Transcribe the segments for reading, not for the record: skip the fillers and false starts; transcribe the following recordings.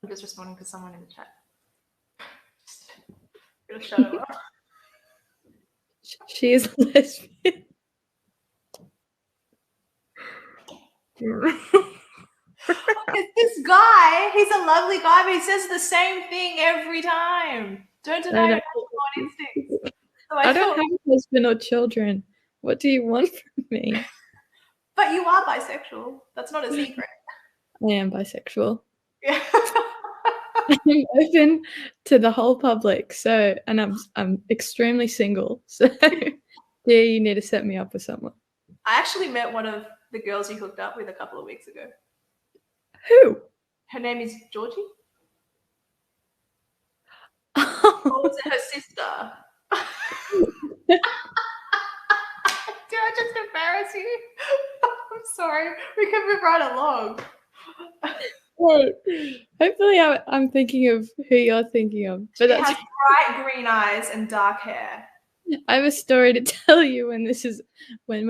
I'm just responding to someone in the chat. Just gonna shut him up. She is a lesbian. It's this guy. He's a lovely guy, but he says the same thing every time. Don't deny your natural instincts. So I don't have a husband or children. What do you want from me? But you are bisexual. That's not a secret. I am bisexual. Yeah. I'm open to the whole public, and I'm extremely single. So yeah, you need to set me up with someone. I actually met one of the girls you hooked up with a couple of weeks ago. Who? Her name is Georgie. Oh. Or was it her sister? Did I just embarrass you? I'm sorry. We can move right along. Wait, hopefully I'm thinking of who you're thinking of. But She has bright green eyes and dark hair. I have a story to tell you when we're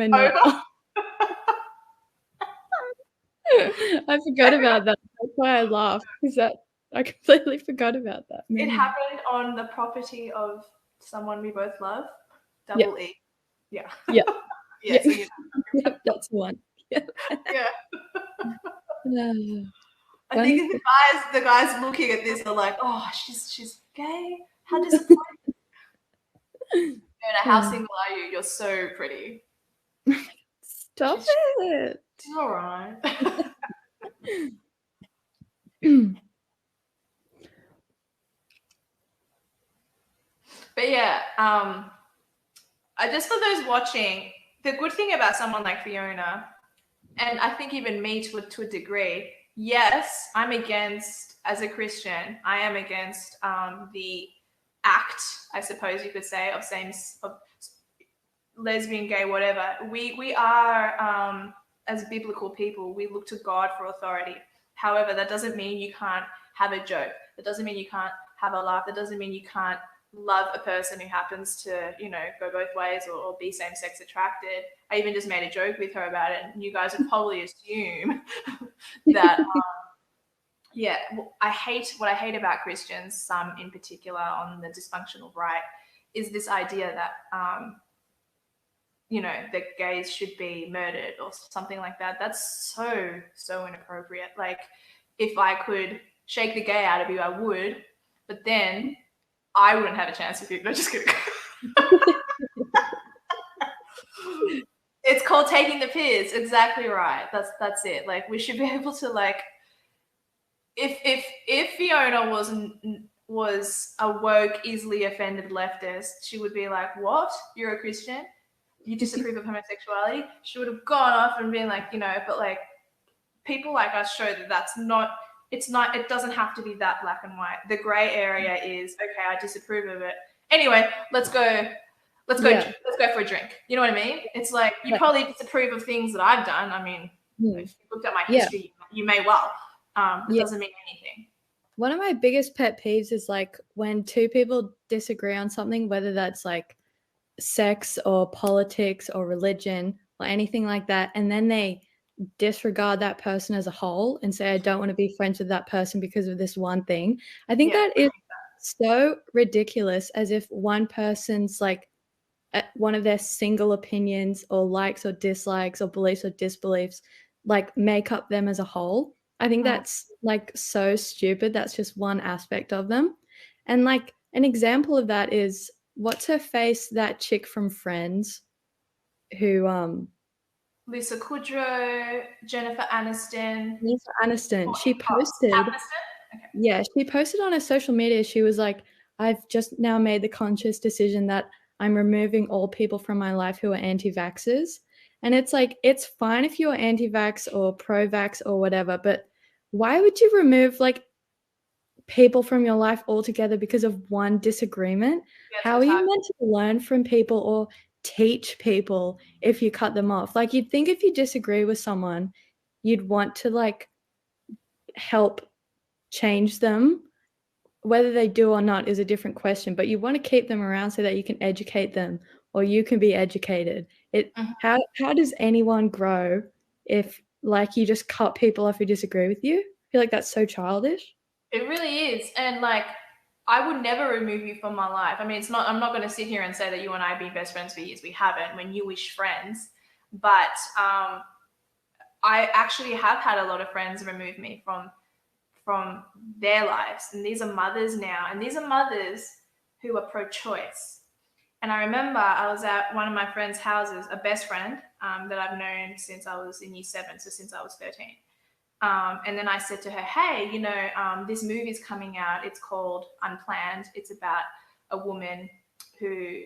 not. I forgot about that. That's why I laughed, because I completely forgot about that. It happened on the property of someone we both love. Double E. Yeah. Yeah. Yeah. So you know. Yep, that's the one. Yeah. I think the guys looking at this are like, oh, she's gay. How disappointing. Fiona, how single are you? You're so pretty. Stop it. It's all right. But yeah, just for those watching, the good thing about someone like Fiona, and I think even me to a degree, yes, I'm against, as a Christian, I am against the act, I suppose you could say, of lesbian, gay, whatever. We are, as biblical people, we look to God for authority. However, that doesn't mean you can't have a joke. That doesn't mean you can't have a laugh. That doesn't mean you can't love a person who happens to, go both ways or be same-sex attracted. I even just made a joke with her about it, and you guys would probably assume that, what I hate about Christians, some in particular on the dysfunctional right, is this idea that, that gays should be murdered or something like that. That's so inappropriate. Like, if I could shake the gay out of you, I would, but then I wouldn't have a chance with you. No, just kidding. It's called taking the piss. Exactly right. That's it. Like, we should be able to, like, if Fiona was a woke, easily offended leftist, she would be like, "What? You're a Christian? You disapprove of homosexuality?" She would have gone off and been like, but like, people like us show that it doesn't have to be that black and white. The gray area is, okay, I disapprove of it. Anyway, let's go for a drink. You know what I mean? It's like, you probably disapprove of things that I've done. I mean, if you looked at my history, you may well. It doesn't mean anything. One of my biggest pet peeves is like when two people disagree on something, whether that's like sex or politics or religion or anything like that, and then they disregard that person as a whole and say, I don't want to be friends with that person because of this one thing. I think that is so ridiculous, as if one person's like one of their single opinions or likes or dislikes or beliefs or disbeliefs like make up them as a whole. I think that's like so stupid. That's just one aspect of them. And like an example of that is, what's her face, that chick from Friends who Lisa Kudrow, Jennifer Aniston. She posted. She posted on her social media. She was like, I've just now made the conscious decision that I'm removing all people from my life who are anti-vaxxers. And it's like, it's fine if you're anti-vax or pro-vax or whatever, but why would you remove like people from your life altogether because of one disagreement? How are you meant to learn from people or teach people if you cut them off? Like, you'd think if you disagree with someone, you'd want to like help change them. Whether they do or not is a different question, but you want to keep them around so that you can educate them or you can be educated. How does anyone grow if like you just cut people off who disagree with you? I feel like that's so childish. It really is. And like, I would never remove you from my life. I mean, I'm not going to sit here and say that you and I have been best friends for years. We haven't. We're newish friends. But I actually have had a lot of friends remove me from their lives. And these are mothers now. And these are mothers who are pro-choice. And I remember I was at one of my friend's houses, a best friend that I've known since I was in year 7, so since I was 13. And then I said to her, hey, this movie's coming out. It's called Unplanned. It's about a woman who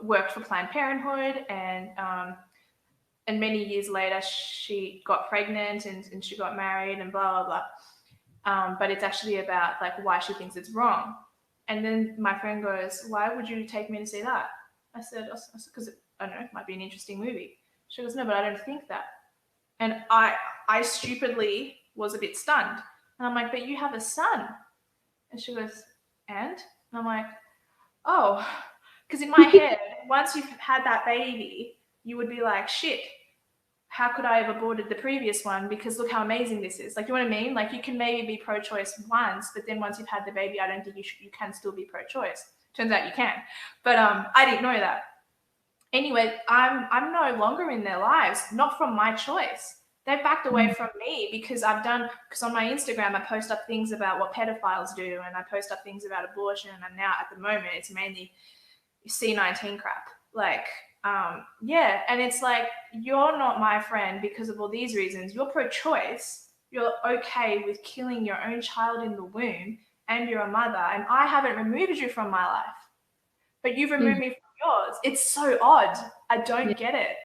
worked for Planned Parenthood, and many years later she got pregnant and she got married and blah, blah, blah. But it's actually about like why she thinks it's wrong. And then my friend goes, why would you take me to see that? I said, because I don't know, it might be an interesting movie. She goes, no, but I don't think that. And I stupidly was a bit stunned. And I'm like, but you have a son. And she goes, and I'm like, oh, because in my head, once you've had that baby, you would be like, shit, how could I have aborted the previous one? Because look how amazing this is. Like, you know what I mean? Like, you can maybe be pro-choice once, but then once you've had the baby, I don't think you can still be pro-choice. Turns out you can. But I didn't know that. Anyway, I'm no longer in their lives, not from my choice. They've backed away from me because because on my Instagram, I post up things about what pedophiles do, and I post up things about abortion, and now at the moment, it's mainly C19 crap. Like, yeah, and it's like, you're not my friend because of all these reasons. You're pro-choice. You're okay with killing your own child in the womb, and you're a mother, and I haven't removed you from my life, but you've removed me from yours. It's so odd. I don't get it.